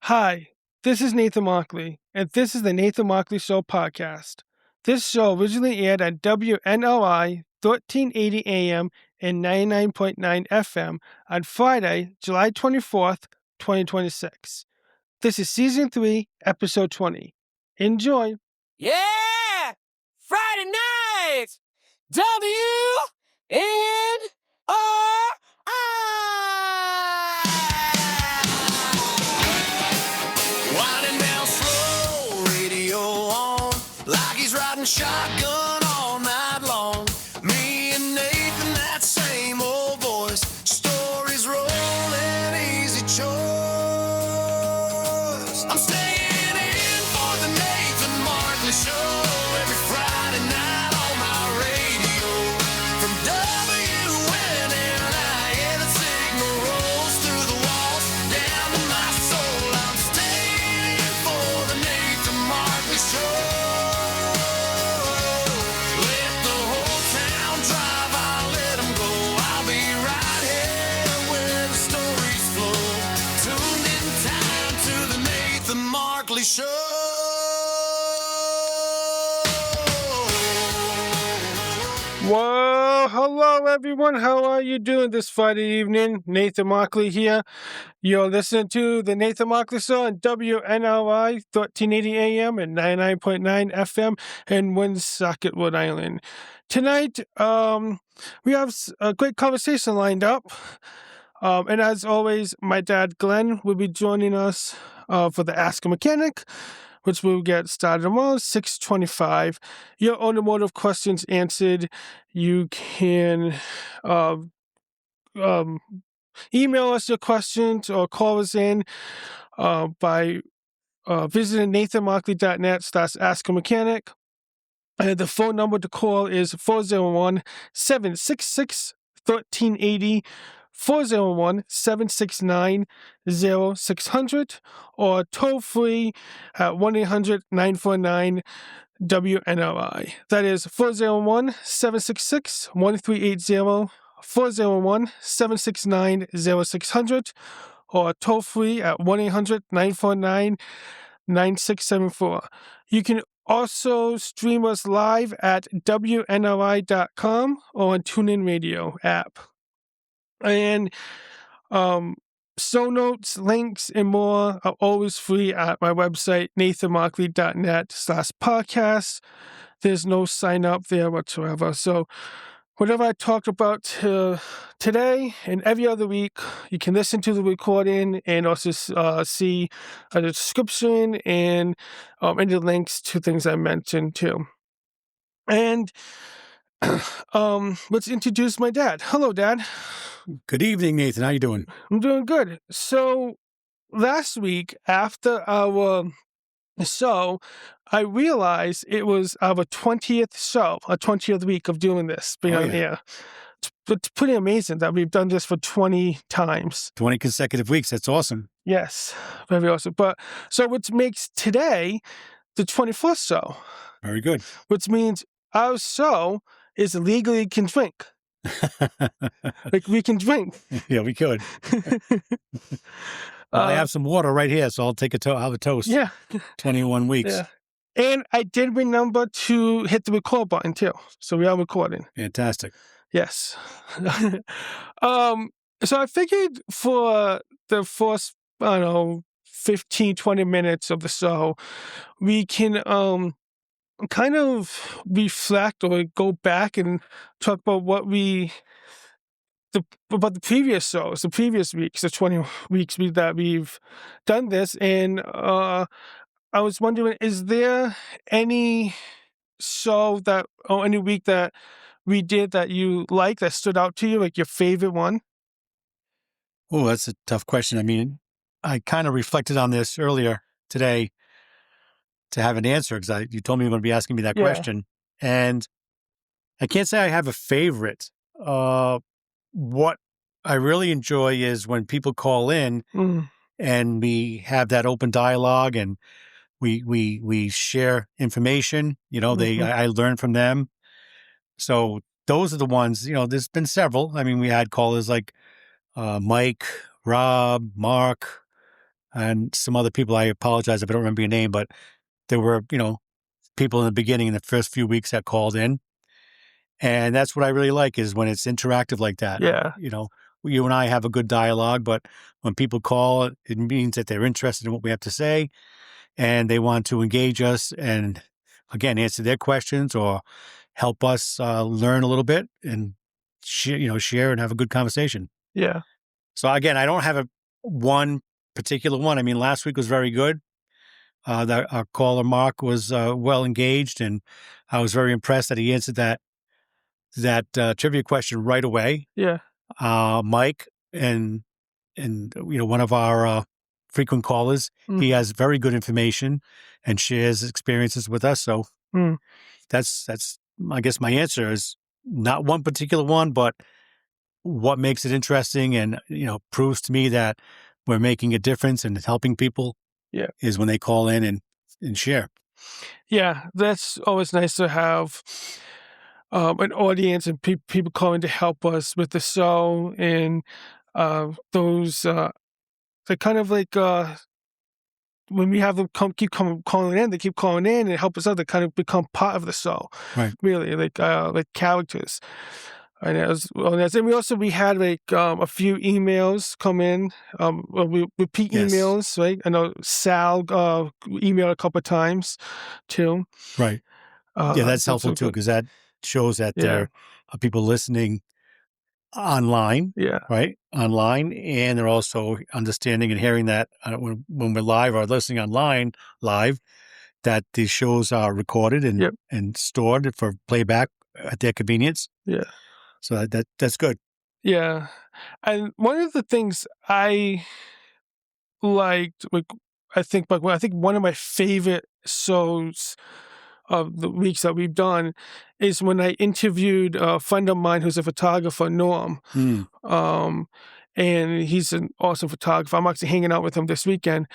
Hi, this is Nathan Markley, and this is the Nathan Markley Show podcast. This show originally aired on WNRI 1380 AM and 99.9 FM on Friday, July 24th, 2026. This is Season 3, Episode 20. Enjoy! Yeah! Friday night! WNRI! Winding down slow, radio on, like he's riding shotgun all night long. Me and Nathan, that same old voice, stories rolling, easy choice. I'm staying in for the Nathan Markley Show every Friday night on my radio. From WNRI, yeah, the signal rolls through the walls, down to my soul. I'm staying in for the Nathan Markley Show. Let the whole town drive, I'll let 'em go. I'll be right here where the stories flow. Tuned in time to the Nathan Markley Show. Whoa, hello everyone. How are you doing this Friday evening? Nathan Markley here. You're listening to the Nathan Markley Show on WNRI 1380 AM and 99.9 FM in Woonsocket, Rhode Island. Tonight, we have a great conversation lined up. And as always, my dad Glenn will be joining us for the Ask a Mechanic, which will get started tomorrow, 6:25. Your automotive questions answered. You can email us your questions or call us in by visiting nathanmarkley.net/askamechanic. And the phone number to call is 401-766-1380, 401-769-0600, or toll free at 1-800-949-WNRI. That is 401-766-1380, 401-769-0600, or toll free at 1-800-949-9674. You can also stream us live at WNRI.com or on TuneIn Radio app. And show notes, links, and more are always free at my website, nathanmarkley.net/podcast. There's no sign up there whatsoever. So whatever I talked about today and every other week, you can listen to the recording and also see a description and any links to things I mentioned too. And let's introduce my dad. Hello, Dad. Good evening, Nathan. How you doing? I'm doing good. So last week after our show, I realized it was our 20th show, our 20th week of doing this, being on air. It's pretty amazing that we've done this for 20 times. 20 consecutive weeks. That's awesome. Yes, very awesome. But so which makes today the 21st show. Very good. Which means our show is legally can drink. Like we can drink. Yeah, we could. I have some water right here, so I'll take I'll have a toast. Yeah. 21 weeks. Yeah. And I did remember to hit the record button too. So we are recording. Fantastic. Yes. So I figured for the first, 15, 20 minutes of the show, we can kind of reflect or go back and talk about what about the previous shows, the previous weeks, the 20 weeks that we've done this. And I was wondering, is there any show or any week that we did that you like, that stood out to you, like your favorite one? Oh, that's a tough question. I mean, I kind of reflected on this earlier today to have an answer because you told me you were going to be asking me that question. And I can't say I have a favorite. What I really enjoy is when people call in and we have that open dialogue and we share information. I learn from them. So those are the ones, there's been several. I mean, we had callers like Mike, Rob, Mark, and some other people. I apologize if I don't remember your name, but there were, people in the beginning in the first few weeks that called in. And that's what I really like is when it's interactive like that. Yeah. You and I have a good dialogue, but when people call, it means that they're interested in what we have to say and they want to engage us and, again, answer their questions or help us learn a little bit and share and have a good conversation. Yeah. So, again, I don't have one particular one. I mean, last week was very good. Our caller, Mark, was well engaged, and I was very impressed that he answered that trivia question right away. Yeah. Mike and one of our frequent callers, he has very good information and shares experiences with us. So that's I guess my answer is not one particular one, but what makes it interesting and proves to me that we're making a difference and helping people. Yeah, is when they call in and share. Yeah, that's always nice to have an audience and people calling to help us with the show, and those they're kind of like when we have them calling in, they keep calling in and help us out. They kind of become part of the show, right? Really, like characters. And we had like a few emails come in, repeat emails, right? I know Sal emailed a couple of times too. Right. Yeah, that's helpful too, because that shows that there are people listening online, right? Online, and they're also understanding and hearing that when we're live or listening online live, that these shows are recorded and stored for playback at their convenience. Yeah. So that's good. Yeah. And one of the things I liked, I think one of my favorite shows of the weeks that we've done is when I interviewed a friend of mine who's a photographer, Norm. And he's an awesome photographer. I'm actually hanging out with him this weekend.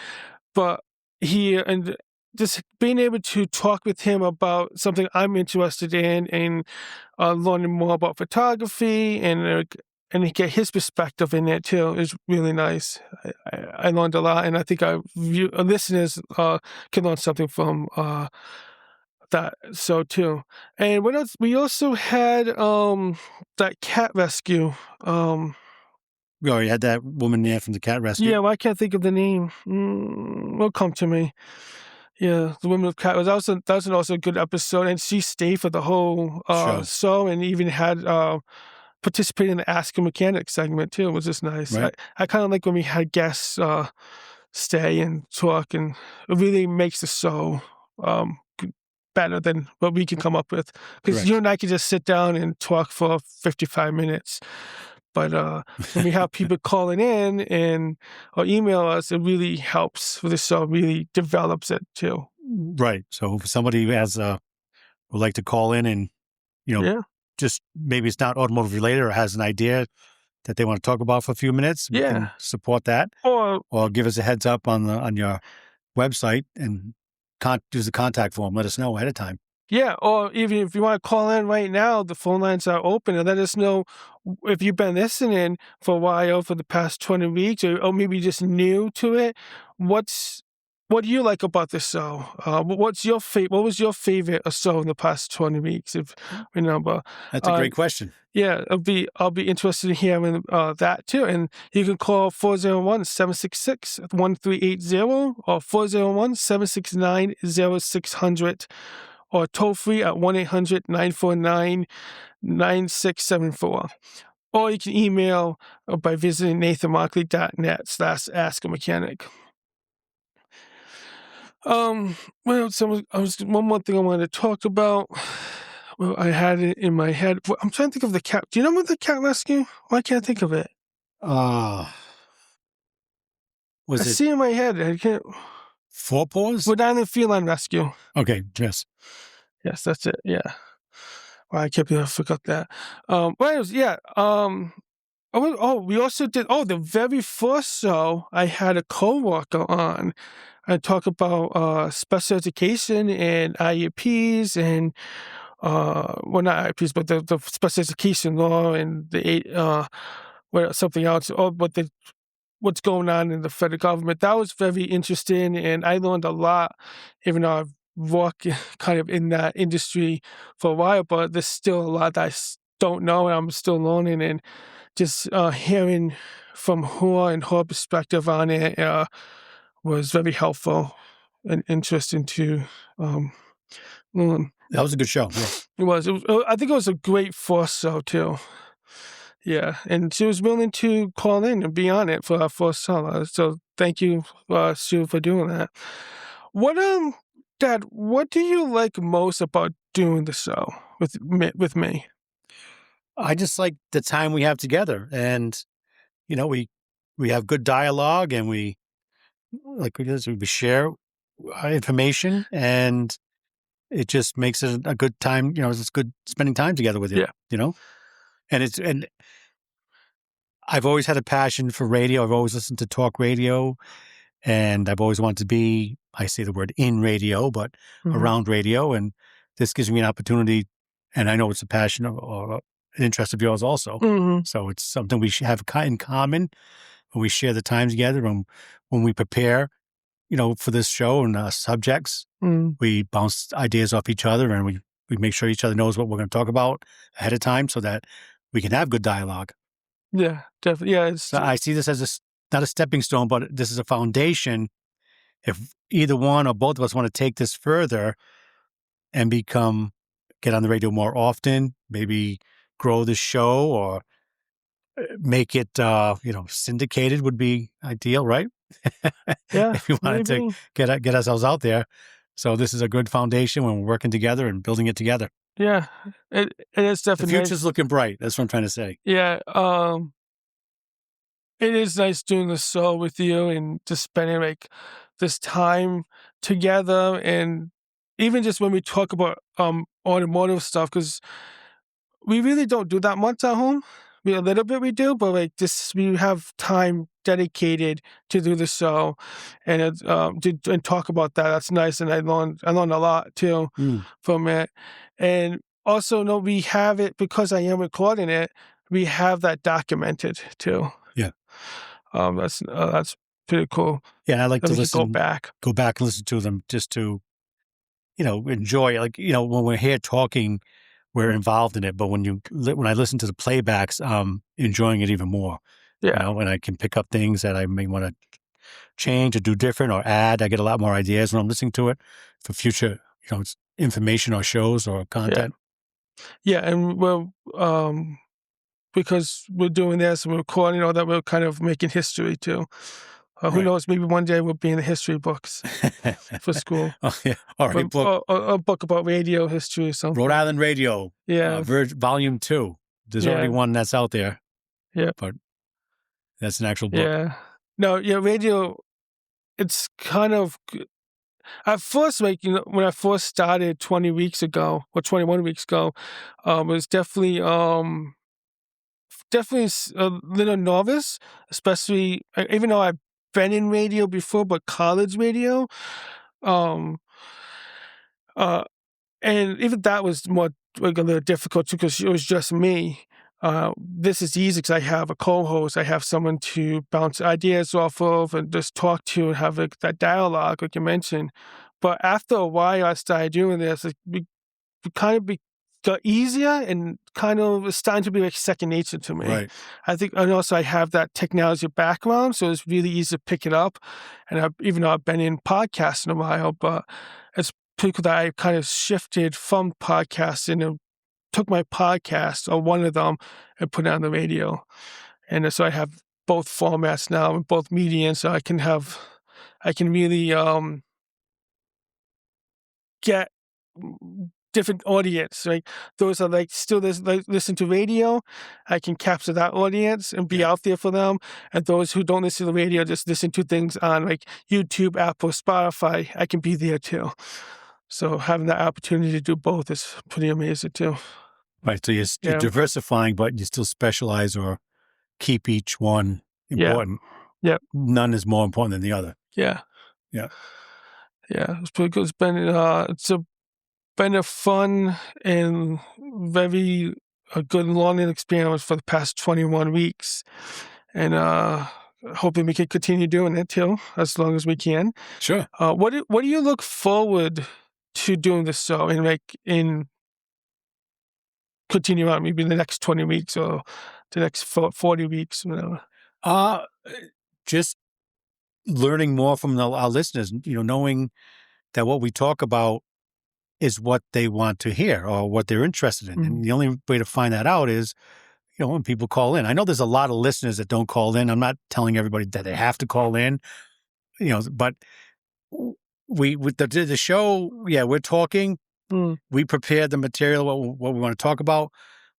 But just being able to talk with him about something I'm interested in and learning more about photography and get his perspective in it too is really nice. I learned a lot, and I think our listeners can learn something from that show too. And what else? We also had that cat rescue. We already had that woman there from the cat rescue. Yeah, well, I can't think of the name. It'll come to me. Yeah, the woman with cat was also a good episode, and she stayed for the whole show, and even had participated in the Ask a Mechanic segment too. It was just nice. Right. I kind of like when we had guests stay and talk, and it really makes the show better than what we can come up with. Because you and I can just sit down and talk for 55 minutes. But when we have people calling in or email us, it really helps for the show, really develops it too. Right. So if somebody would like to call in and, just maybe it's not automotive related or has an idea that they want to talk about for a few minutes, we can support that. Or give us a heads up on your website and use the contact form. Let us know ahead of time. Yeah, or even if you want to call in right now, the phone lines are open, and let us know if you've been listening for a while, for the past 20 weeks, or maybe just new to it. What do you like about this show? What was your favorite show in the past 20 weeks, if you remember? That's a great question. Yeah, I'll be interested in hearing that too. And you can call 401-766-1380 or 401-769-0600. Or toll free at 1-800-949-9674. Or you can email by visiting nathanmarkley.net/ask-a-mechanic. One more thing I wanted to talk about. Well, I had it in my head. I'm trying to think of the cat. Do you know about the cat rescue? Why can't I think of it? I see in my head. I can't. Four Paws? Rhode Island Feline Rescue. Okay, yes. Yes, that's it. Yeah. Well, I forgot that. We also did. The very first show I had a coworker on. I talk about special education and IEPs and not IEPs, but the special education law and the something else. But what's going on in the federal government. That was very interesting, and I learned a lot, even though I've worked kind of in that industry for a while, but there's still a lot that don't know, and I'm still learning, and just hearing from her and her perspective on it was very helpful and interesting to learn. That was a good show. Yeah. It was. I think it was a great first show too. Yeah, and she was willing to call in and be on it for our first show. So thank you, Sue, for doing that. What Dad, what do you like most about doing the show with me? I just like the time we have together, and we have good dialogue, and we share information, and it just makes it a good time. It's good spending time together with you. Yeah. And I've always had a passion for radio. I've always listened to talk radio, and I've always wanted to be, I say the word in radio, but around radio. And this gives me an opportunity, and I know it's a passion or an interest of yours also. So it's something we have in common when we share the time together, and when we prepare, for this show and subjects, we bounce ideas off each other, and we make sure each other knows what we're going to talk about ahead of time so that we can have good dialogue. Yeah, definitely. Yeah, so I see this as not a stepping stone, but this is a foundation. If either one or both of us want to take this further and get on the radio more often, maybe grow the show or make it, syndicated would be ideal, right? Yeah. If you wanted to get ourselves out there. So this is a good foundation when we're working together and building it together. Yeah, it is definitely. The future's looking bright. That's what I'm trying to say. Yeah, it is nice doing the show with you and just spending this time together, and even just when we talk about automotive stuff, because we really don't do that much at home. A little bit we do, but we have time dedicated to do the show and and talk about that. That's nice, and I learned a lot too from it. And also, we have it because I am recording it. We have that documented too. Yeah, that's pretty cool. Yeah, I like to go back and listen to them just to enjoy. When we're here talking, we're involved in it, but when I listen to the playbacks, I'm enjoying it even more. Yeah. And I can pick up things that I may want to change or do different or add. I get a lot more ideas when I'm listening to it for future, it's information or shows or content. Yeah, and we're because we're doing this and we're recording, that we're kind of making history too. Who knows? Maybe one day we'll be in the history books for school. Oh, yeah. All right. A book about radio history or something. Rhode Island Radio. Yeah. Volume 2. There's already one that's out there. Yeah. But that's an actual book. Yeah. No, radio, it's kind of, at first, when I first started 20 weeks ago, or 21 weeks ago, it was definitely a little nervous, especially, even though I've been in radio before, but college radio, and even that was more a little difficult too, because it was just me. This is easy because I have a co-host. I have someone to bounce ideas off of and just talk to and have that dialogue, like you mentioned. But after a while, I started doing this. We kind of got easier and kind of it's starting to be second nature to me. Right. I think, and also I have that technology background, so it's really easy to pick it up. And even though I've been in podcasting a while, but it's pretty cool that I kind of shifted from podcasting and took my podcast or one of them and put it on the radio. And so I have both formats now and both mediums, so I can really get different audience, right? Those are still listen to radio. I can capture that audience and be out there for them. And those who don't listen to the radio, just listen to things on YouTube, Apple, Spotify. I can be there too. So having that opportunity to do both is pretty amazing too. Right. So you're diversifying, but you still specialize or keep each one important. Yeah. None is more important than the other. Yeah. Yeah. Yeah. It's pretty good. It's been a fun and very good learning experience for the past 21 weeks. And hoping we can continue doing it too, as long as we can. Sure. What do you look forward to doing this show in continue on maybe the next 20 weeks or the next 40 weeks, whatever? Just learning more from our listeners, knowing that what we talk about is what they want to hear or what they're interested in. And the only way to find that out is, when people call in. I know there's a lot of listeners that don't call in. I'm not telling everybody that they have to call in, but with the show, we're talking. We prepared the material, what we want to talk about,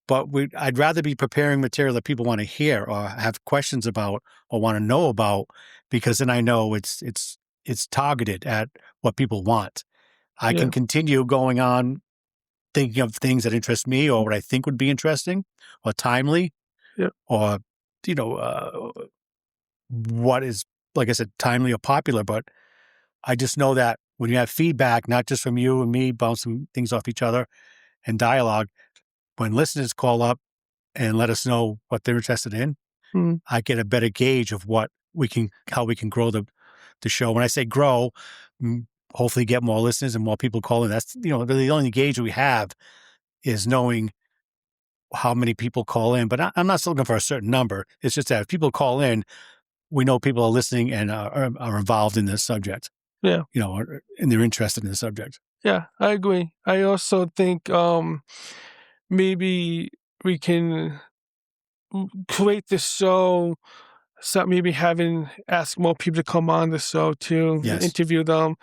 but I'd rather be preparing material that people want to hear or have questions about or want to know about, because then I know it's targeted at what people want. I can continue going on thinking of things that interest me or what I think would be interesting or timely, or, what is, like I said, timely or popular. But I just know that when you have feedback, not just from you and me bouncing things off each other and dialogue, when listeners call up and let us know what they're interested in, I get a better gauge of how we can grow the show. When I say grow, hopefully get more listeners and more people calling. That's, really the only gauge we have is knowing how many people call in. But I'm not looking for a certain number. It's just that if people call in, we know people are listening and are involved in this subject. Yeah. And they're interested in the subject. Yeah, I agree. I also think maybe we can create this show, so maybe ask more people to come on the show too, interview them.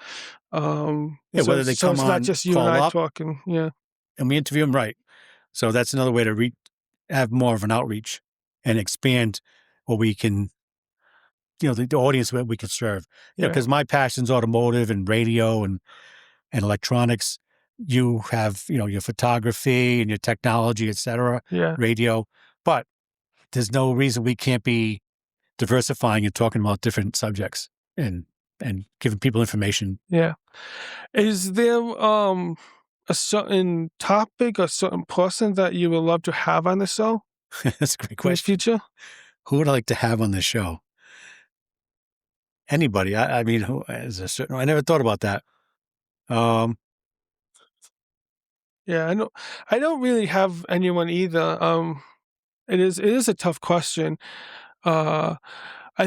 Whether they come it's on, not just you and I talking. Yeah. And we interview them, right. So that's another way to have more of an outreach and expand what we can, the audience that we can serve. Because my passion's automotive and radio and electronics. You have, your photography and your technology, et cetera, radio. But there's no reason we can't be diversifying and talking about different subjects and giving people information. Yeah. Is there a certain topic or certain person that you would love to have on the show? That's a great question. In the future? Who would I like to have on the show? Anybody. I mean, who is a certain? I never thought about that. Yeah, I don't really have anyone either. It is a tough question. I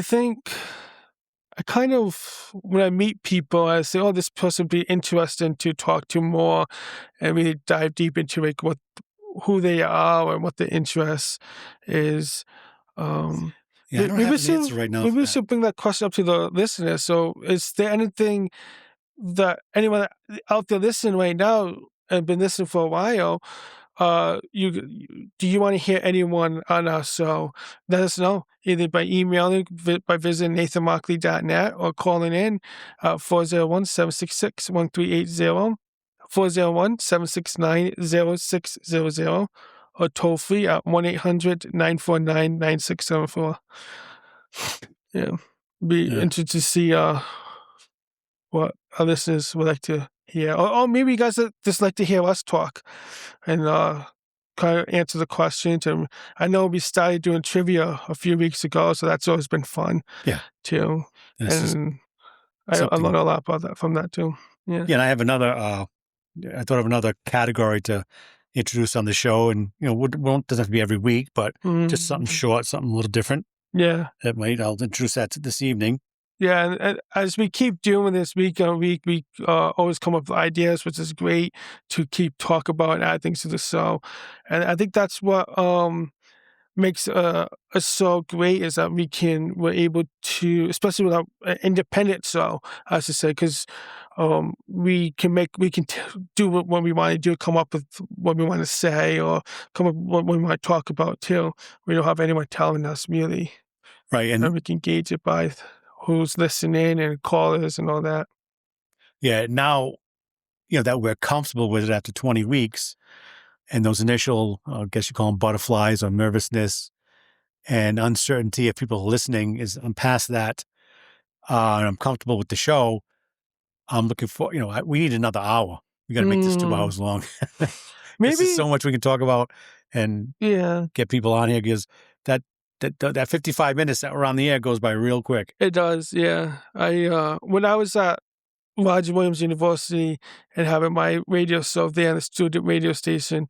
think I kind of, when I meet people, I say, oh, this person would be interesting to talk to more and really dive deep into who they are and what their interest is. I don't have an answer right now. Maybe we should bring that question up to the listeners. So is there anything that anyone out there listening right now and been listening for a while, do you want to hear anyone on our show? Let us know either by emailing, by visiting nathanmarkley.net or calling in 401-766-1380, 401-769-0600, or toll free at 1-800-949-9674. Yeah. Be interested to see what our listeners would like to hear. Or maybe you guys just like to hear us talk and kind of answer the questions. And I know we started doing trivia a few weeks ago, so that's always been fun. Yeah. Too. And I learned a lot about that from that too. Yeah. Yeah, and I have another I thought of another category to introduce on the show, and doesn't have to be every week, but just something short, something a little different. Yeah. I'll introduce that this evening. Yeah, and as we keep doing this week on week, we always come up with ideas, which is great to keep talk about and add things to the show. And I think that's what makes us so great, is that we're able to, especially with our independent show, I should say, because we can do what we want to do, come up with what we want to say, or come up with what we want to talk about too. We don't have anyone telling us really, right? And we can gauge it by who's listening and callers and all that. Yeah, now that we're comfortable with it after 20 weeks, and those initial, I guess you call them butterflies or nervousness and uncertainty of people listening I'm past that, and I'm comfortable with the show. I'm looking for, we need another hour. We got to make this 2 hours long. Maybe there's so much we can talk about and get people on here, because that 55 minutes that we're on the air goes by real quick. It does, yeah. When I was at Roger Williams University and having my radio show there on the student radio station,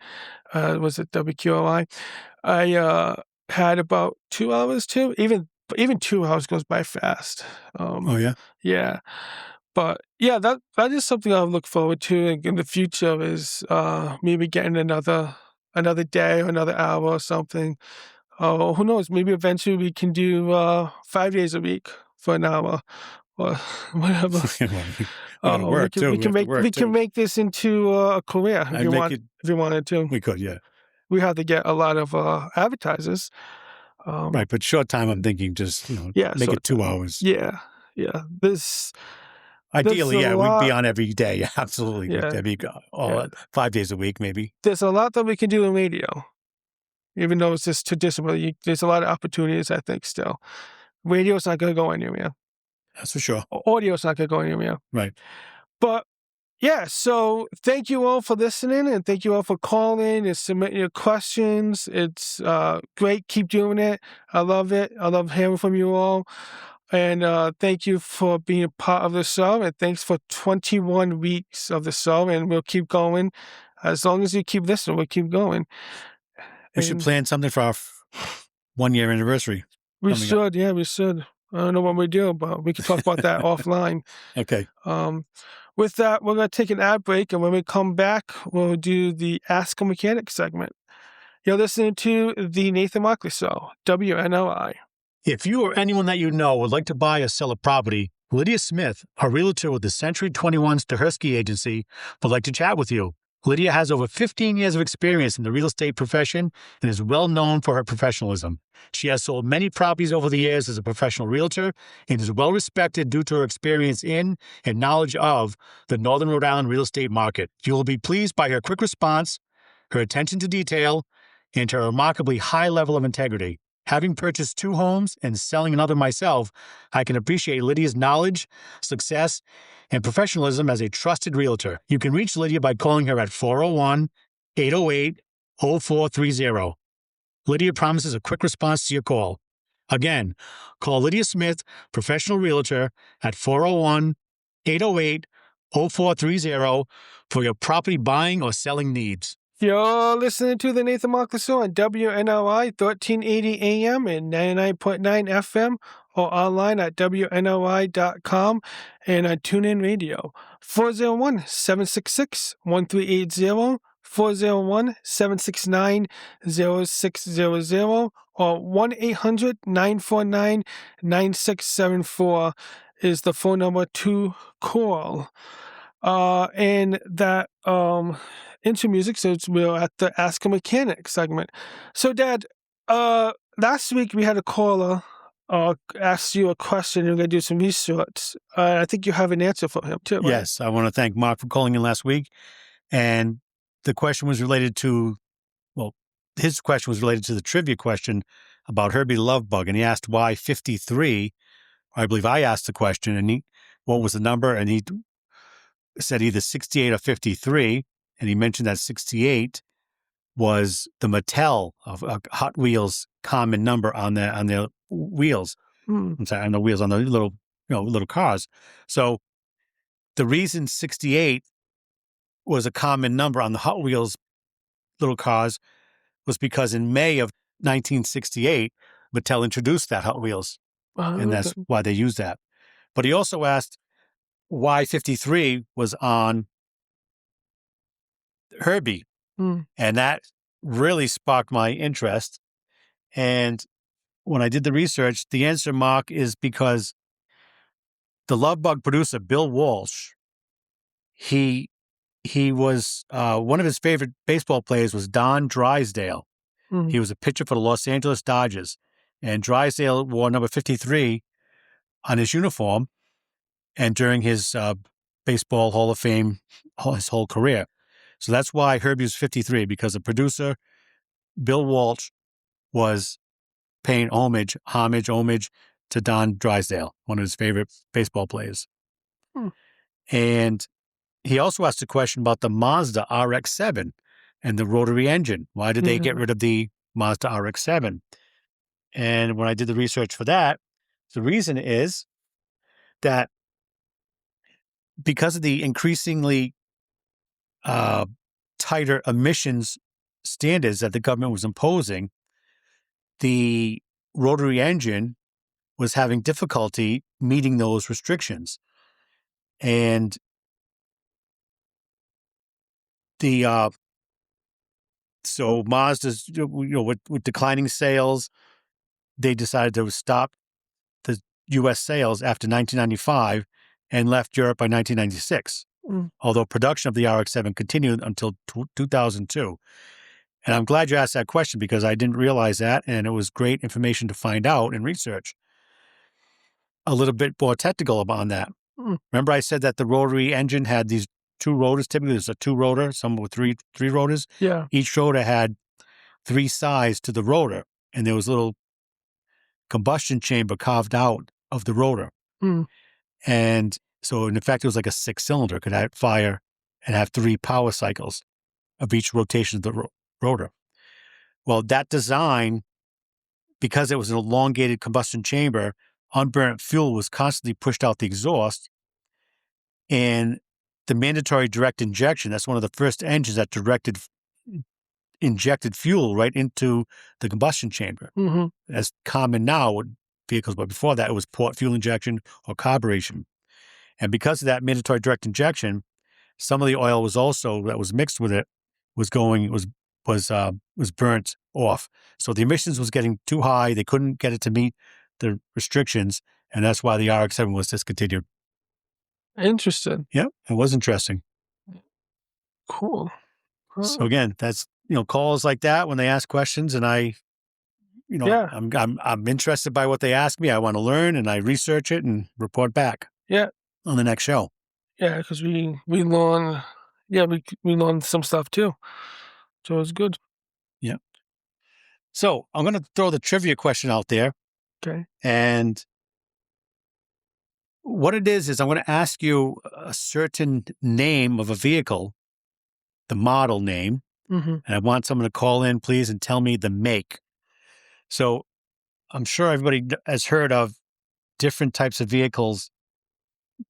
was it WQRI? I had about 2 hours too. Even 2 hours goes by fast. Oh yeah, Yeah. But yeah, that is something I look forward to in the future is maybe getting another day or another hour or something. Oh, who knows? Maybe eventually we can do 5 days a week for an hour or whatever. we gotta work too. We can make this into a career if you wanted to. We could, yeah. We have to get a lot of advertisers. Right, but short time. I'm thinking just make it 2 hours. Yeah. Ideally, we'd be on every day. Absolutely, Yeah. that'd be 5 days a week, maybe. There's a lot that we can do in radio, even though it's just traditional. There's a lot of opportunities, I think. Still, radio's not going to go anywhere. That's for sure. Audio's not going to go anywhere. Right. But yeah, so thank you all for listening, and thank you all for calling and submitting your questions. It's great. Keep doing it. I love it. I love hearing from you all. And thank you for being a part of the show. And thanks for 21 weeks of the show. And we'll keep going. As long as you keep listening, we'll keep going. We should plan something for our 1 year anniversary. We should. Yeah, we should. I don't know what we do, but we can talk about that offline. Okay. With that, we're going to take an ad break. And when we come back, we'll do the Ask a Mechanic segment. You're listening to The Nathan Markley Show, WNRI. If you or anyone that you know would like to buy or sell a property, Lydia Smith, a realtor with the Century 21 Stahersky Agency, would like to chat with you. Lydia has over 15 years of experience in the real estate profession and is well known for her professionalism. She has sold many properties over the years as a professional realtor and is well respected due to her experience in and knowledge of the Northern Rhode Island real estate market. You will be pleased by her quick response, her attention to detail, and her remarkably high level of integrity. Having purchased 2 homes and selling another myself, I can appreciate Lydia's knowledge, success, and professionalism as a trusted realtor. You can reach Lydia by calling her at 401-808-0430. Lydia promises a quick response to your call. Again, call Lydia Smith, professional realtor, at 401-808-0430 for your property buying or selling needs. You're listening to the Nathan Markley Show on WNRI 1380 AM and 99.9 FM or online at WNRI.com and on TuneIn Radio. 401-766-1380, 401-769-0600 or 1-800-949-9674 is the phone number to call. And that into music, so we're at the Ask a Mechanic segment. So, Dad, last week we had a caller ask you a question. You're going to do some research. I think you have an answer for him, too, right? Yes, I want to thank Mark for calling in last week. And the question was related to, his question was related to the trivia question about Herbie the Love Bug. And he asked why 53. I believe I asked the question, and what was the number? And he said either 68 or 53. And he mentioned that 68 was the Mattel of Hot Wheels common number on their wheels. I'm sorry, on the wheels on the little cars. So the reason 68 was a common number on the Hot Wheels little cars was because in May of 1968, Mattel introduced that Hot Wheels, and that's why they used that. But he also asked why 53 was on Herbie. And that really sparked my interest. And when I did the research, the answer, Mark, is because the Love Bug producer, Bill Walsh, he was, one of his favorite baseball players was Don Drysdale. He was a pitcher for the Los Angeles Dodgers. And Drysdale wore number 53 on his uniform and during his baseball Hall of Fame, his whole career. So that's why Herbie was 53, because the producer, Bill Walsh, was paying homage to Don Drysdale, one of his favorite baseball players. And he also asked a question about the Mazda RX-7 and the rotary engine. Why did they get rid of the Mazda RX-7? And when I did the research for that, the reason is that because of the increasingly tighter emissions standards that the government was imposing, the rotary engine was having difficulty meeting those restrictions. And the so Mazda's, with declining sales, they decided to stop the U.S. sales after 1995 and left Europe by 1996. Although production of the RX-7 continued until 2002. And I'm glad you asked that question because I didn't realize that, and it was great information to find out and research. A little bit more technical about that. Remember I said that the rotary engine had these two rotors. Typically, there's a two-rotor, some with three rotors. Yeah. Each rotor had three sides to the rotor, and there was a little combustion chamber carved out of the rotor. And so, in effect, it was like a six-cylinder. It could have fire and have three power cycles of each rotation of the rotor. Well, that design, because it was an elongated combustion chamber, unburnt fuel was constantly pushed out the exhaust. And the mandatory direct injection, that's one of the first engines that injected fuel right into the combustion chamber. As common now with vehicles, but before that, it was port fuel injection or carburation. And because of that mandatory direct injection, some of the oil was also, that was mixed with it, was burnt off. So the emissions was getting too high. They couldn't get it to meet the restrictions, and that's why the RX-7 was discontinued. Interesting. Yeah, it was interesting. Cool. So again, that's, calls like that when they ask questions, and I'm interested by what they ask me. I want to learn, and I research it and report back. Yeah. On the next show. Yeah, because we learn. Yeah, we learned some stuff too. So it's good. Yeah. So I'm going to throw the trivia question out there. Okay. And what it is I'm going to ask you a certain name of a vehicle, the model name, and I want someone to call in, please, and tell me the make. So I'm sure everybody has heard of different types of vehicles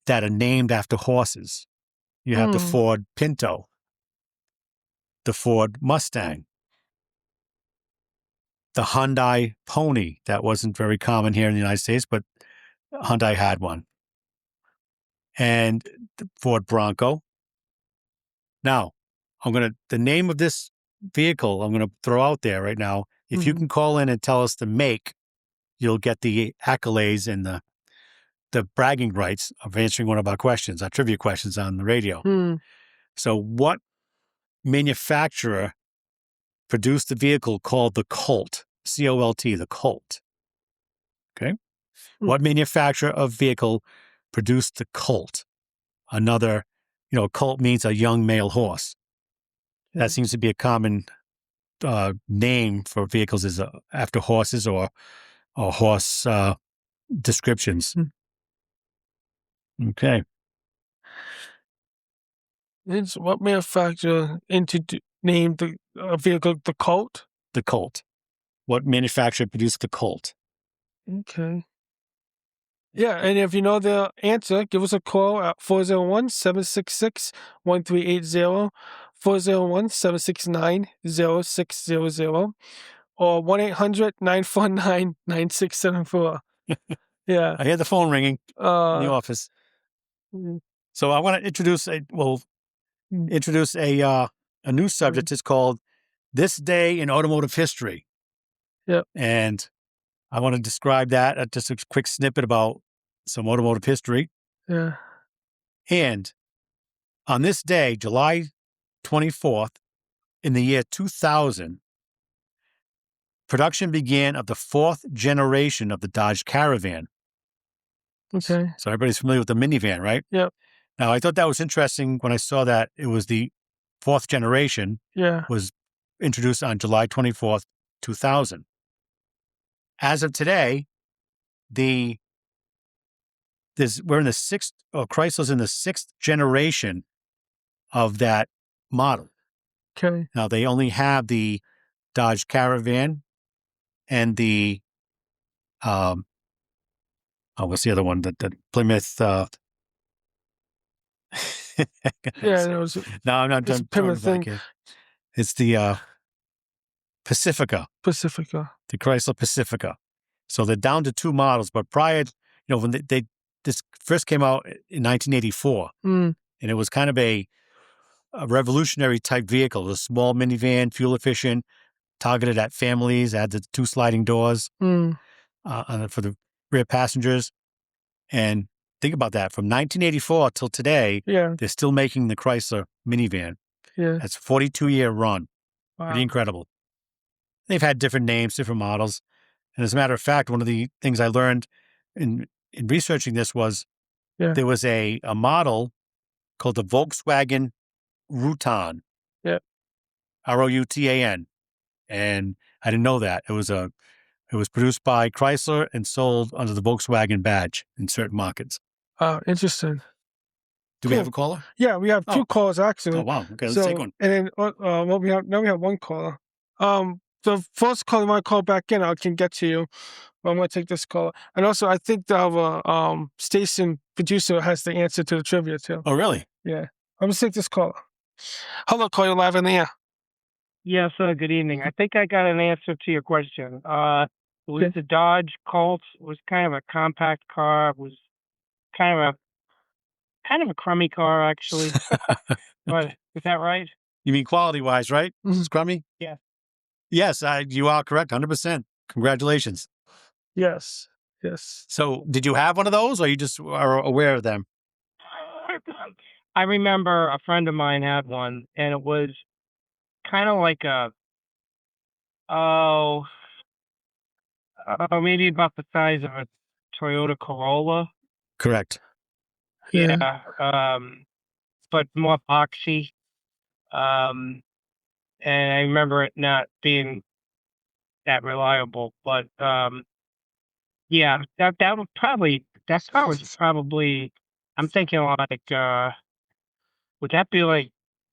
that are named after horses. You have the Ford Pinto, the Ford Mustang, the Hyundai Pony. That wasn't very common here in the United States, but Hyundai had one. And the Ford Bronco. Now, the name of this vehicle I'm going to throw out there right now. If you can call in and tell us the make, you'll get the accolades and the bragging rights of answering one of our questions, our trivia questions on the radio. So what manufacturer produced the vehicle called the Colt, C-O-L-T, the Colt? Okay. What manufacturer of vehicle produced the Colt? Another, Colt means a young male horse. That seems to be a common name for vehicles is after horses or horse descriptions. Okay. It's what manufacturer named the vehicle the Colt? The Colt. What manufacturer produced the Colt? Okay. Yeah, and if you know the answer, give us a call at 401-766-1380, 401-769-0600, or 1-800-949-9674. Yeah. I hear the phone ringing in the office. So I want to introduce a new subject. It's called This Day in Automotive History. Yep. And I want to describe that, just a quick snippet about some automotive history. Yeah. And on this day, July 24th, in the year 2000, production began of the fourth generation of the Dodge Caravan. Okay. So everybody's familiar with the minivan, right? Yep. Now, I thought that was interesting when I saw that it was the fourth generation. Yeah. Was introduced on July 24th, 2000. As of today, we're in the Chrysler's in the sixth generation of that model. Okay. Now, they only have the Dodge Caravan and the What's the other one? The Plymouth. Yeah, it was No, I'm not this done. Plymouth thing. It's the Pacifica, Pacifica. the Chrysler Pacifica. So they're down to 2 models, but prior, when this first came out in 1984, and it was kind of a revolutionary type vehicle, a small minivan, fuel efficient, targeted at families, had the 2 sliding doors for the rear passengers. And think about that, from 1984 till today, they're still making the Chrysler minivan. Yeah. That's a 42-year run. Wow. Pretty incredible. They've had different names, different models. And as a matter of fact, one of the things I learned in researching this was there was a model called the Volkswagen Routan. Yeah. Routan. And I didn't know that. It was produced by Chrysler and sold under the Volkswagen badge in certain markets. Oh, interesting. Do we have a caller? Yeah, we have 2 calls actually. Oh wow. Okay, let's take one. And then we have 1 caller. The first caller might call back in. I can get to you. I'm going to take this call. And also, I think our station producer has the answer to the trivia, too. Oh, really? Yeah. I'm going to take this caller. Hello, call you live in the air. Yes, good evening. I think I got an answer to your question. It was the Dodge Colt. It was kind of a compact car. It was kind of a crummy car, actually. But is that right? You mean quality-wise, right? It's crummy? Yeah. Yes, you are correct, 100%. Congratulations. Yes. So, did you have one of those, or you just are aware of them? I remember a friend of mine had one, and it was kind of like maybe about the size of a Toyota Corolla. Correct. Yeah. But more boxy. And I remember it not being that reliable, but yeah, that car was probably, I'm thinking like, would that be like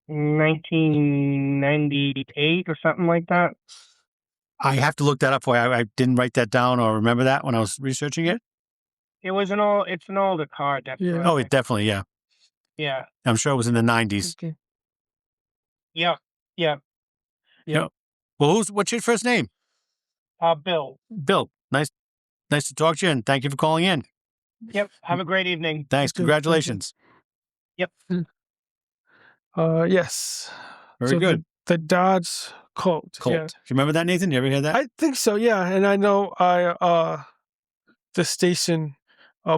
1998 or something like that? I have to look that up for you. I didn't write that down or remember that when I was researching it. It's an older car, definitely. Yeah. Oh, it definitely, yeah. Yeah. I'm sure it was in the 90s. Okay. Yeah. Well, what's your first name? Bill. Bill. Nice to talk to you, and thank you for calling in. Yep. Have a great evening. Thanks. Congratulations. Yep. Yes. Very good. The Dodge Colt. Colt. Yeah. Do you remember that, Nathan? You ever hear that? I think so, yeah. And I know the station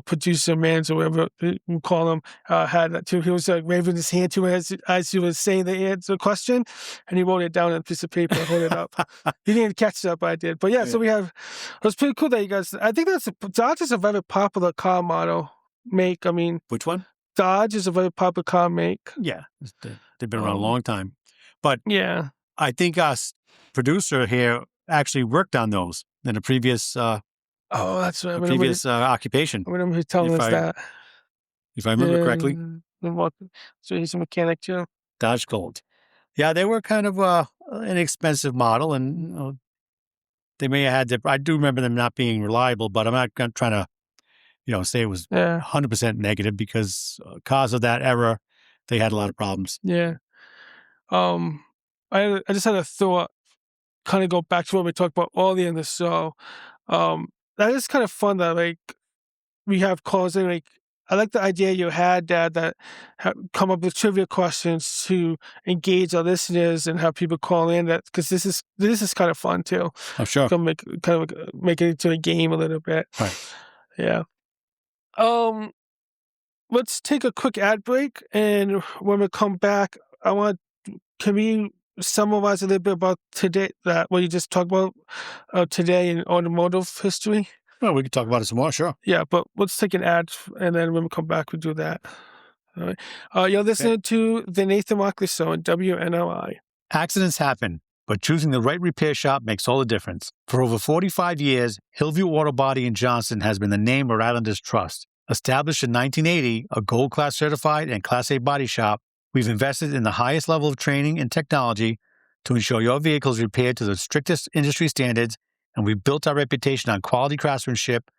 producer, manager, whatever we call him, had that too. He was waving his hand to it as he was saying the answer question, and he wrote it down on a piece of paper and held it up. He didn't catch it up, but I did. But yeah, so we have, it was pretty cool that you guys, I think Dodge is a very popular car model make. I mean, which one? Dodge is a very popular car make. Yeah. They've been around a long time. But yeah, I think us producer here actually worked on those in a previous that's right. Occupation. I remember he telling us that. If I remember correctly. So he's a mechanic too. Dodge Colt. Yeah, they were kind of an expensive model, and they may have had I do remember them not being reliable, but I'm not trying to, say it was 100% negative, because cars of that era, they had a lot of problems. Yeah. I just had a thought, kind of go back to what we talked about earlier in the show. That is kind of fun that we have calls in. I like the idea you had, Dad, that come up with trivia questions to engage our listeners and have people call in. That because this is kind of fun too. Oh, sure. Make it into a game a little bit. Right. Yeah. Let's take a quick ad break, and when we come back, can we summarize a little bit about today, what you just talked about today in automotive history? Well, we can talk about it some more, sure. Yeah, but let's take an ad, and then when we come back, we do that. All right. You're listening to the Nathan Markley Show on WNRI. Accidents happen, but choosing the right repair shop makes all the difference. For over 45 years, Hillview Auto Body in Johnston has been the name Rhode Islanders trust. Established in 1980, a Gold Class certified and Class A body shop, we've invested in the highest level of training and technology to ensure your vehicle is repaired to the strictest industry standards And we built our reputation on quality craftsmanship,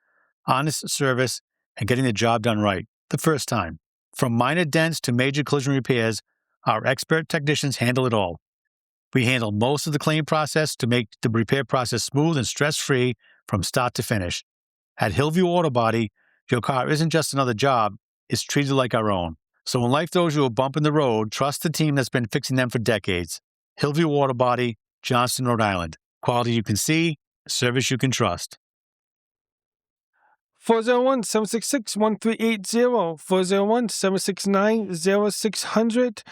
honest service, and getting the job done right the first time. From minor dents to major collision repairs, our expert technicians handle it all. We handle most of the claim process to make the repair process smooth and stress-free from start to finish. At Hillview Auto Body, your car isn't just another job, it's treated like our own. So when life throws you a bump in the road, trust the team that's been fixing them for decades. Hillview Auto Body, Johnston, Rhode Island. Quality you can see, service you can trust. 401-766-1380, 401-769-0600,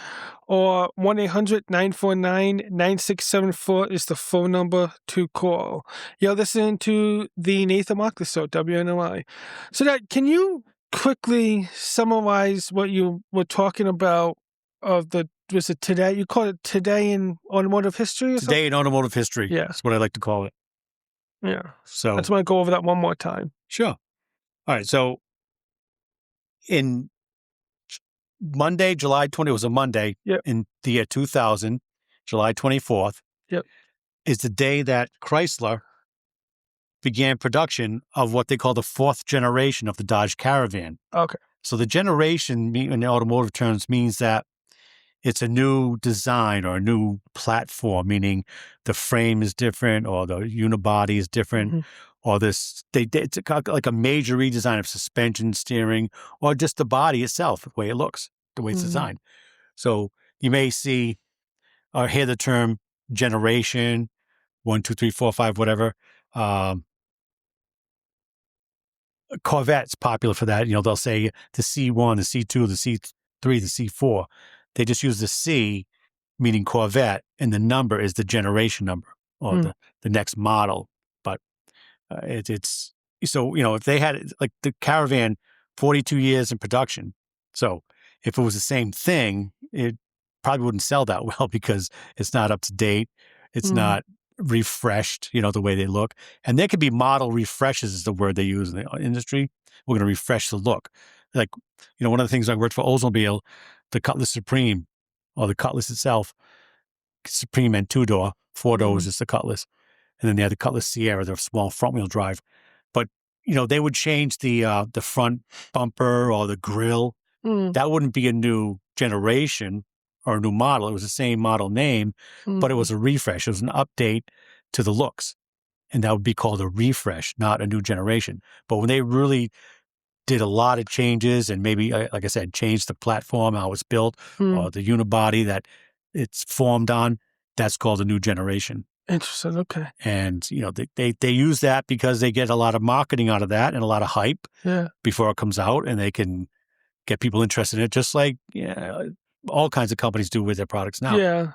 or 1-800-949-9674 is the phone number to call. You're listening to the Nathan Markley Show, WNRI. So that, can you quickly summarize what you were talking about of the, was it today? You call it Today in Automotive History or something? Today in Automotive History. Yeah. That's what I like to call it. Yeah. So I just want to go over that one more time. Sure. All right. So in Monday, July 20, it was a Monday in the year 2000, July 24th, is the day that Chrysler began production of what they call the fourth generation of the Dodge Caravan. Okay. So the generation in the automotive terms means that it's a new design or a new platform, meaning the frame is different or the unibody is different, or it's like a major redesign of suspension, steering, or just the body itself, the way it looks, the way it's designed. So you may see or hear the term generation, 1, 2, 3, 4, 5, whatever. Corvette's popular for that. You know, they'll say the C1, the C2, the C3, the C4. They just use the C, meaning Corvette, and the number is the generation number or the next model. But it's so, you know, if they had like the Caravan, 42 years in production. So if it was the same thing, it probably wouldn't sell that well because it's not up to date. It's not refreshed, you know, the way they look. And there could be model refreshes is the word they use in the industry. We're going to refresh the look. Like, you know, one of the things I worked for Oldsmobile, the Cutlass Supreme, or the Cutlass itself, Supreme and two-door, four-door was just the Cutlass. And then they had the Cutlass Sierra, the small front-wheel drive. But, you know, they would change the front bumper or the grill. That wouldn't be a new generation or a new model. It was the same model name, but it was a refresh. It was an update to the looks. And that would be called a refresh, not a new generation. But when they really did a lot of changes and maybe, like I said, changed the platform, how it's built, or the unibody that it's formed on, that's called a new generation. Interesting. Okay. And, you know, they use that because they get a lot of marketing out of that and a lot of hype before it comes out, and they can get people interested in it, just like all kinds of companies do with their products now. Yeah.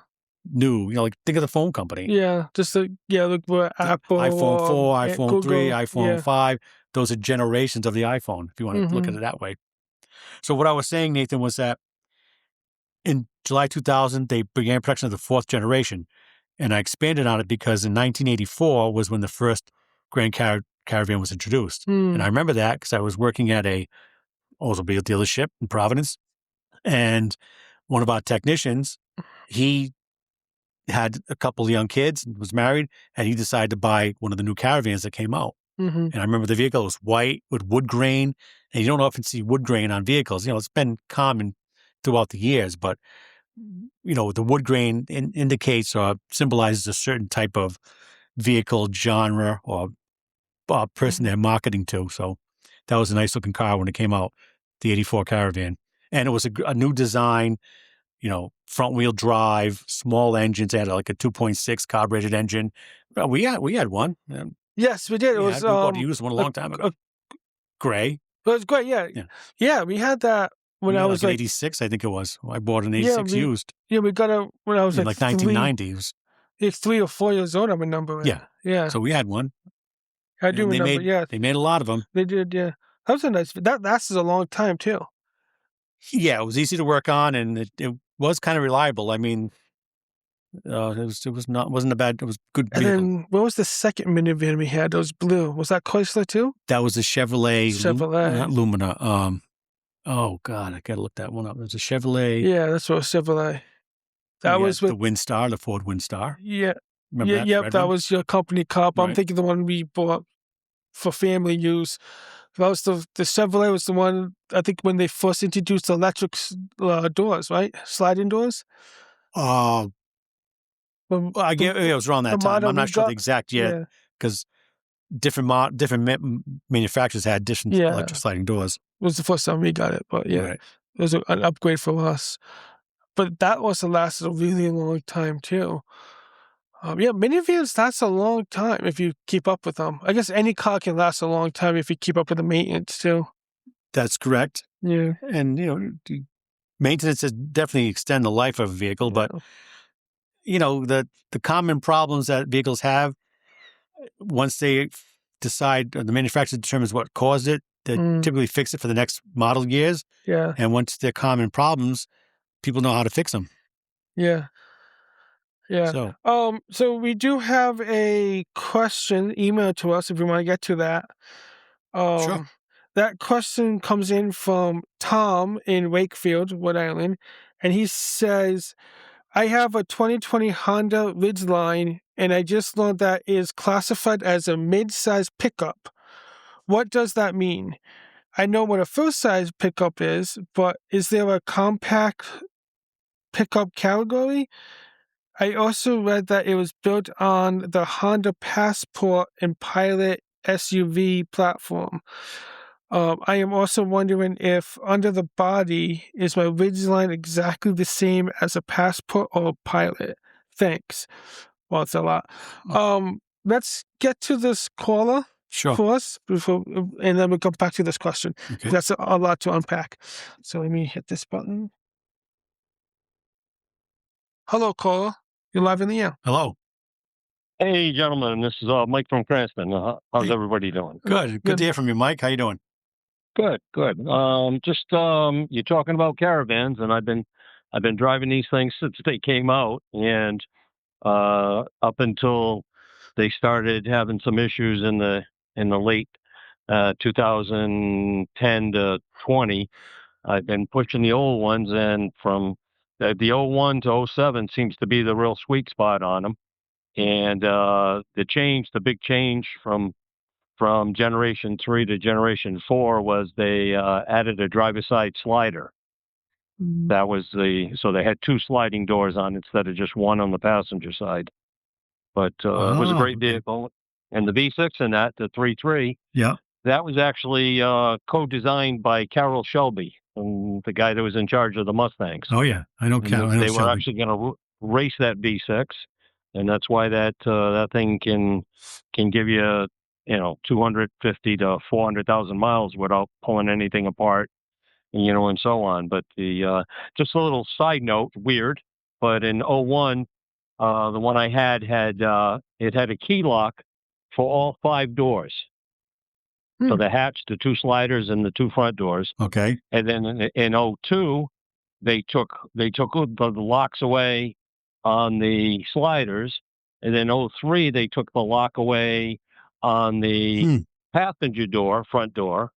New, you know, like think of the phone company. Yeah. Just like, look for Apple. iPhone 4, iPhone Google, 3, iPhone 5. Those are generations of the iPhone, if you want to look at it that way. So what I was saying, Nathan, was that in July 2000, they began production of the fourth generation. And I expanded on it because in 1984 was when the first Grand Caravan was introduced. And I remember that because I was working at a Oldsmobile dealership in Providence. And one of our technicians, he had a couple of young kids, was married, and he decided to buy one of the new Caravans that came out. And I remember the vehicle was white with wood grain, and you don't often see wood grain on vehicles. You know, it's been common throughout the years, but, you know, the wood grain indicates or symbolizes a certain type of vehicle genre or person they're marketing to. So that was a nice looking car when it came out, the 84 Caravan. And it was a new design, you know, front wheel drive, small engines. They had like a 2.6 carbureted engine. We had one. Yes, we did. It was we bought a used one a long time ago. Gray. It was great. Yeah. We had that when I was like 86, I think it was. I bought an 86 used. Yeah, we got it when I was like 1990. It's 3 or 4 years old. I remember. Yeah. So we had one. I do remember. They made a lot of them. They did. Yeah, that was a nice. That lasted a long time too. Yeah, it was easy to work on, and it was kind of reliable. I mean, wasn't a bad. It was good. And vehicle. then what was the second minivan we had? That was blue. Was that Chrysler too? That was a Chevrolet. Chevrolet. Not Lumina. Oh God, I gotta look that one up. It was a Chevrolet. Yeah, that's what Chevrolet. That was with the Windstar, the Ford Windstar. Yeah, Remember Yeah, that? yep, Red that one? was your company car. But I'm Right. thinking the one we bought for family use. That was the Chevrolet was the one, I think, when they first introduced electric doors, right? Sliding doors. Oh, When I the, get it was around the that time. model I'm we not sure the got. exact year Yeah, because different manufacturers had different yeah, electric sliding doors. it was the first time we got it. But yeah, Right. it was an upgrade for us. But that also lasted a really long time too. Yeah, minivans last a long time if you keep up with them. I guess any car can last a long time if you keep up with the maintenance too. That's correct. Yeah, And, the maintenance is definitely extend the life of a vehicle, but, the common problems that vehicles have, once they decide, or the manufacturer determines what caused it, they typically fix it for the next model years. yeah, And once they're common problems, people know how to fix them. yeah. Yeah. So, So we do have a question emailed to us if you want to get to that. sure. That question comes in from Tom in Wakefield, Rhode Island, and he says, I have a 2020 Honda Ridgeline, and I just learned that it is classified as a mid-size pickup. What does that mean? I know what a full-size pickup is, but is there a compact pickup category? I also read that it was built on the Honda Passport and Pilot SUV platform. I am also wondering if under the body is my Ridgeline exactly the same as a Passport or a Pilot? Thanks. Well, it's a lot. Let's get to this caller Sure. first, and then we'll come back to this question. Okay. That's a lot to unpack. So let me hit this button. Hello, caller. You're live in the air. Hello. Hey, gentlemen, this is Mike from Cranston. How's Hey. everybody doing? Good. Good to hear from you, Mike. How you doing? Good, good. You're talking about caravans, and I've been driving these things since they came out, and up until they started having some issues in the late 2010 to 20. I've been pushing the old ones, and from the 01 to 07 seems to be the real sweet spot on them. And the big change from generation 3 to generation 4 was they added a driver's side slider. That was so they had two sliding doors on instead of just one on the passenger side. But it was a great vehicle. And the V6 in that, the 3.3, Yeah. that was actually co-designed by Carroll Shelby, the guy that was in charge of the Mustangs. Oh, yeah. I know. And I know they were Shelby. actually going to race that V6, and that's why that thing can give you 250 to 400,000 miles without pulling anything apart, and so on. But just a little side note, weird, but in 01, the one I had it had a key lock for all 5 doors. So the hatch, the 2 sliders, and the 2 front doors. Okay. And then in 02, they took the locks away on the sliders, and then 03 they took the lock away on the passenger door, front door,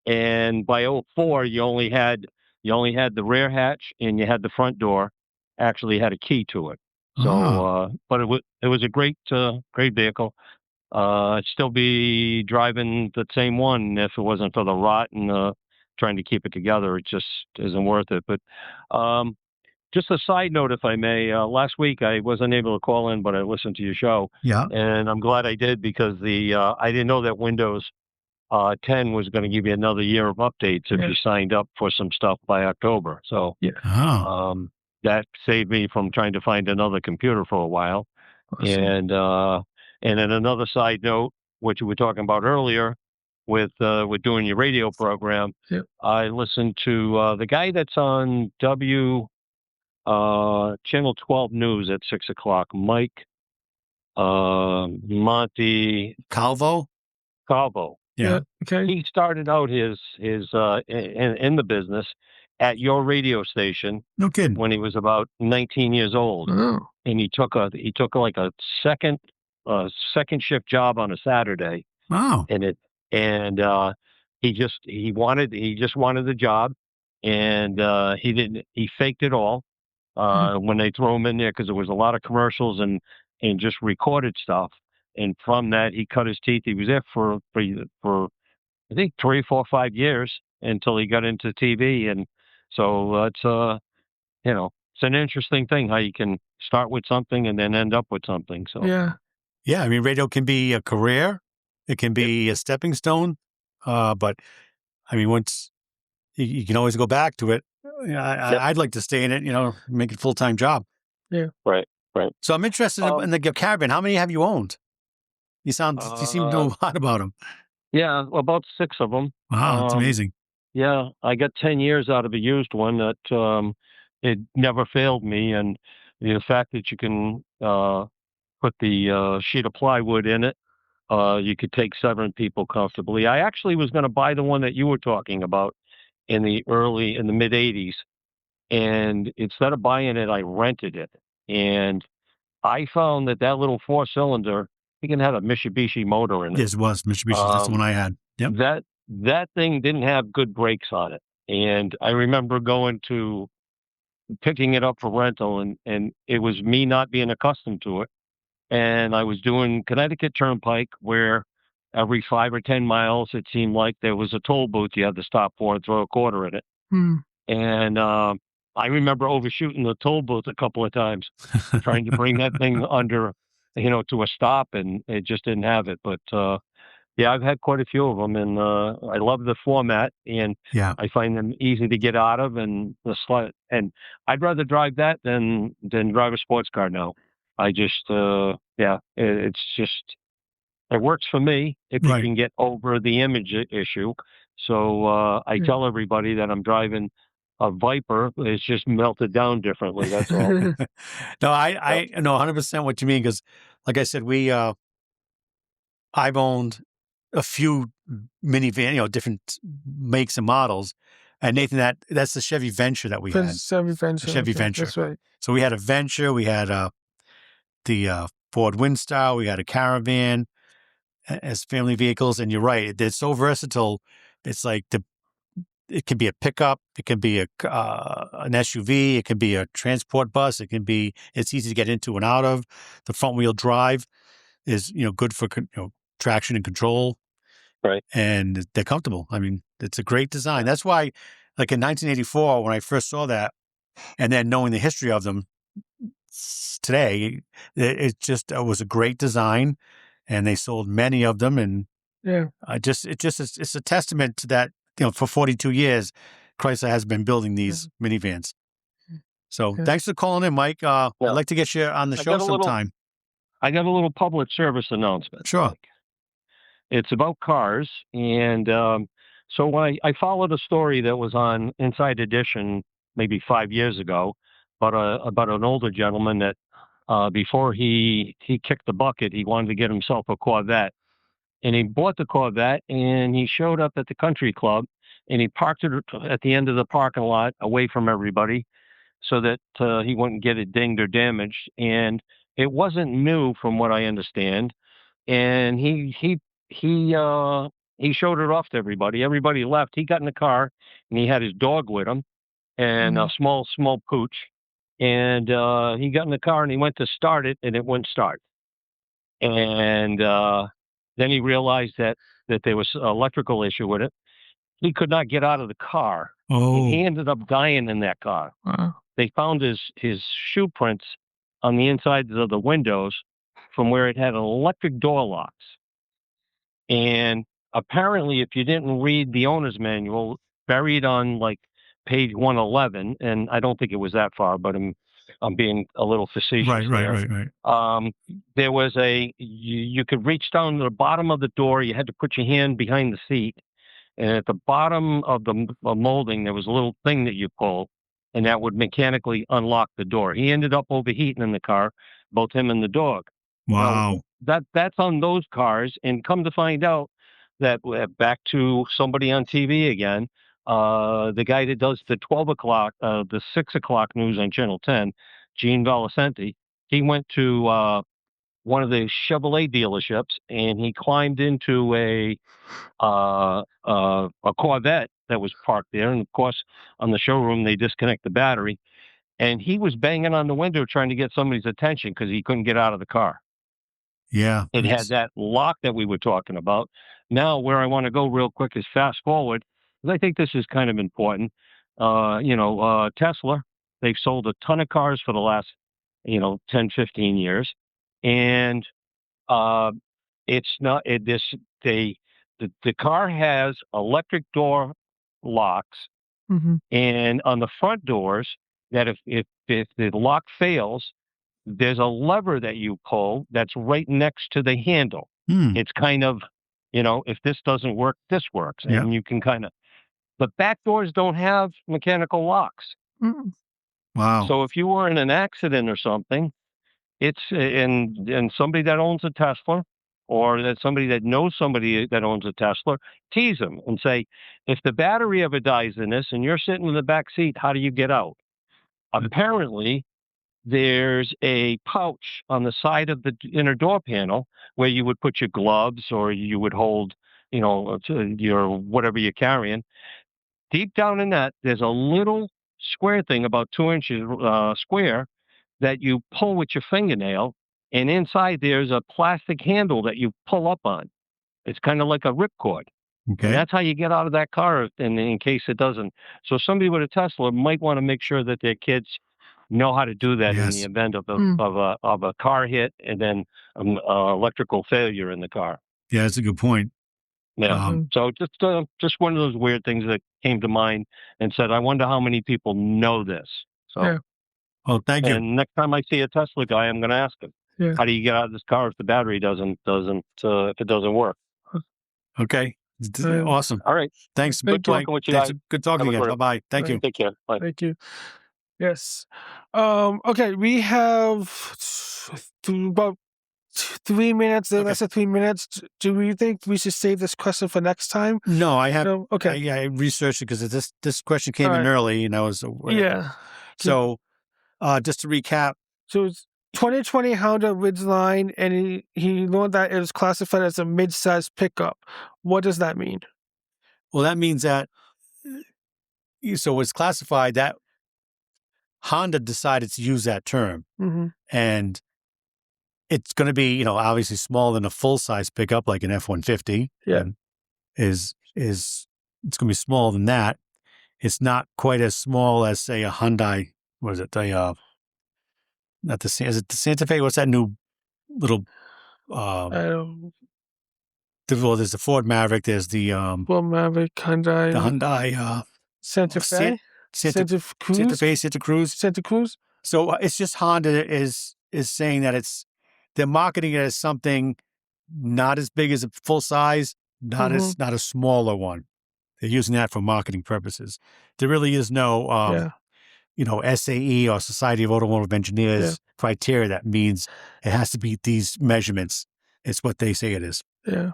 and by 04 you only had the rear hatch, and you had the front door actually had a key to it. So, but it was a great vehicle. I'd still be driving the same one if it wasn't for the rot and trying to keep it together. It just isn't worth it. But just a side note, if I may, last week I wasn't able to call in, but I listened to your show. Yeah. And I'm glad I did, because I didn't know that Windows 10 was going to give you another year of updates if you signed up for some stuff by October. So that saved me from trying to find another computer for a while. Awesome. And then another side note, which we were talking about earlier, with doing your radio program, I listened to the guy that's on Channel 12 News at 6:00, Mike Monte Calvo. Yeah. Okay. He started out his in the business at your radio station. No kidding. When he was about 19 years old. Oh. And he took like a second shift job on a Saturday. Wow. And he just wanted the job, and he faked it all when they threw him in there, because there was a lot of commercials, and and just recorded stuff. And from that, he cut his teeth. He was there for I think 3, 4, 5 years until he got into TV. And so it's it's an interesting thing how you can start with something and then end up with something. So yeah. I mean, radio can be a career, it can be a stepping stone, but I mean, once you can always go back to it. I'd like to stay in it, make it a full-time job. Yeah. Right. So I'm interested in the Caravan. How many have you owned? You seem to know a lot about them. Yeah, about 6 of them. Wow, that's amazing. Yeah, I got 10 years out of a used one that it never failed me. And the fact that you can put the sheet of plywood in it, you could take 7 people comfortably. I actually was going to buy the one that you were talking about in the mid 80s. And instead of buying it, I rented it. And I found that little 4-cylinder, you can have a Mitsubishi motor in it. Yes, it was Mitsubishi. That's the one I had. Yep. That thing didn't have good brakes on it. And I remember picking it up for rental, and it was me not being accustomed to it. And I was doing Connecticut Turnpike, where every 5 or 10 miles, it seemed like there was a toll booth you had to stop for and throw a quarter in it. And I remember overshooting the toll booth a couple of times, trying to bring that thing under, to a stop, and it just didn't have it. But yeah, I've had quite a few of them, and I love the format, and I find them easy to get out of, and and I'd rather drive that than drive a sports car now. I just, it's just, it works for me if you can get over the image issue. So I tell everybody that I'm driving a Viper. It's just melted down differently. That's all. No, I know 100% what you mean, because, like I said, I've owned a few minivan, different makes and models. And Nathan, that's the Chevy Venture that we had. Chevy Venture. Chevy Venture. That's right. So we had a Venture, we had the Ford Windstar, we had a Caravan as family vehicles. And you're right, they're so versatile. It's like it can be a pickup, it can be an SUV, it can be a transport bus, it's easy to get into and out of. The front wheel drive is good for traction and control. Right. And they're comfortable. I mean, it's a great design. That's why, like in 1984, when I first saw that, and then knowing the history of them today, it was a great design, and they sold many of them. And it's a testament to that. For 42 years, Chrysler has been building these minivans. So thanks for calling in, Mike. I'd like to get you on the show sometime. I got a little public service announcement. Sure. It's about cars. And so when I followed a story that was on Inside Edition maybe 5 years ago about an older gentleman that before he kicked the bucket, he wanted to get himself a Corvette. And he bought the Corvette, and he showed up at the country club, and he parked it at the end of the parking lot away from everybody so that he wouldn't get it dinged or damaged. And it wasn't new from what I understand. And he showed it off to everybody. Everybody left. He got in the car, and he had his dog with him, and a small pooch. And he got in the car, and he went to start it, and it wouldn't start. And then he realized that there was an electrical issue with it. He could not get out of the car. Oh. He ended up dying in that car. Wow. They found his shoe prints on the insides of the windows from where it had electric door locks. And apparently, if you didn't read the owner's manual, buried on like page 111, and I don't think it was that far, but I'm being a little facetious. Right. There was you could reach down to the bottom of the door. You had to put your hand behind the seat. And at the bottom of the molding, there was a little thing that you pull, and that would mechanically unlock the door. He ended up overheating in the car, both him and the dog. Wow. Now, that's on those cars. And come to find out that back to somebody on TV again, the guy that does the 12 o'clock, the 6 o'clock news on Channel 10, Gene Valicenti, he went to one of the Chevrolet dealerships, and he climbed into a Corvette that was parked there. And of course, on the showroom, they disconnect the battery. and he was banging on the window trying to get somebody's attention because he couldn't get out of the car. Yeah. It had that lock that we were talking about. Now, where I want to go real quick is fast forward, because I think this is kind of important. Tesla, they've sold a ton of cars for the last, 10, 15 years. And it's not, the car has electric door locks. Mm-hmm. And on the front doors, that if the lock fails, there's a lever that you pull that's right next to the handle. It's kind of, if this doesn't work, this works. Yeah. And you can but back doors don't have mechanical locks. Mm-hmm. Wow. So if you were in an accident or something, it's, and somebody that owns a Tesla, or that somebody that knows somebody that owns a Tesla, tease them and say, if the battery ever dies in this and you're sitting in the back seat, how do you get out? Apparently, there's a pouch on the side of the inner door panel where you would put your gloves, or you would hold, your whatever you're carrying. Deep down in that, there's a little square thing about 2 inches square that you pull with your fingernail, and inside there's a plastic handle that you pull up on. It's kind of like a ripcord. Okay. And that's how you get out of that car in case it doesn't. So somebody with a Tesla might want to make sure that their kids know how to do that in the event of a car hit and then electrical failure in the car. Yeah, that's a good point. Yeah. So just one of those weird things that came to mind and said, I wonder how many people know this. So. Yeah. Oh, thank you. And next time I see a Tesla guy, I'm going to ask him, how do you get out of this car if the battery doesn't if it doesn't work? Okay. Awesome. All right. Thanks. Good talking with you guys. Good talking again. Bye-bye. Thank you. Take care. Bye. Thank you. Yes. Okay, we have about 3 minutes. Less than 3 minutes. Do we think we should save this question for next time? No, I have. No? Okay. I researched it because this question came in early, and I was aware. Yeah. So, just to recap. So it's 2020 Honda Ridgeline, and he learned that it was classified as a mid-size pickup. What does that mean? Well, that means that. So it's classified that Honda decided to use that term, and it's going to be, obviously smaller than a full-size pickup like an F-150. Yeah, it's going to be smaller than that. It's not quite as small as, say, a Hyundai. What is it? Is it the Santa Fe? What's that new little? There's the Ford Maverick. There's the Ford Maverick, Hyundai. The Hyundai Santa Fe. Santa Cruz. Santa Cruz. So it's just Honda is saying that they're marketing it as something not as big as a full size, not a smaller one. They're using that for marketing purposes. There really is no SAE or Society of Automotive Engineers criteria that means it has to beat these measurements. It's what they say it is. Yeah.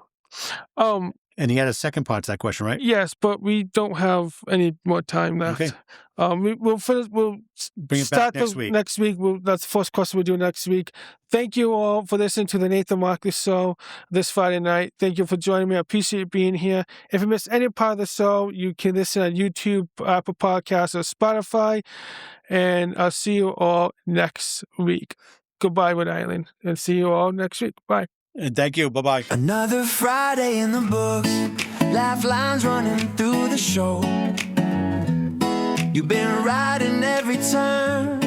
And he had a second part to that question, right? Yes, but we don't have any more time left. Okay. We'll finish. We'll bring it start back next week. Next week, that's the first question we'll do next week. Thank you all for listening to the Nathan Markley Show this Friday night. Thank you for joining me. I appreciate being here. If you missed any part of the show, you can listen on YouTube, Apple Podcasts, or Spotify. And I'll see you all next week. Goodbye, Rhode Island, and see you all next week. Bye. And thank you. Bye-bye. Another Friday in the books, lifelines running through the show. You've been riding every turn,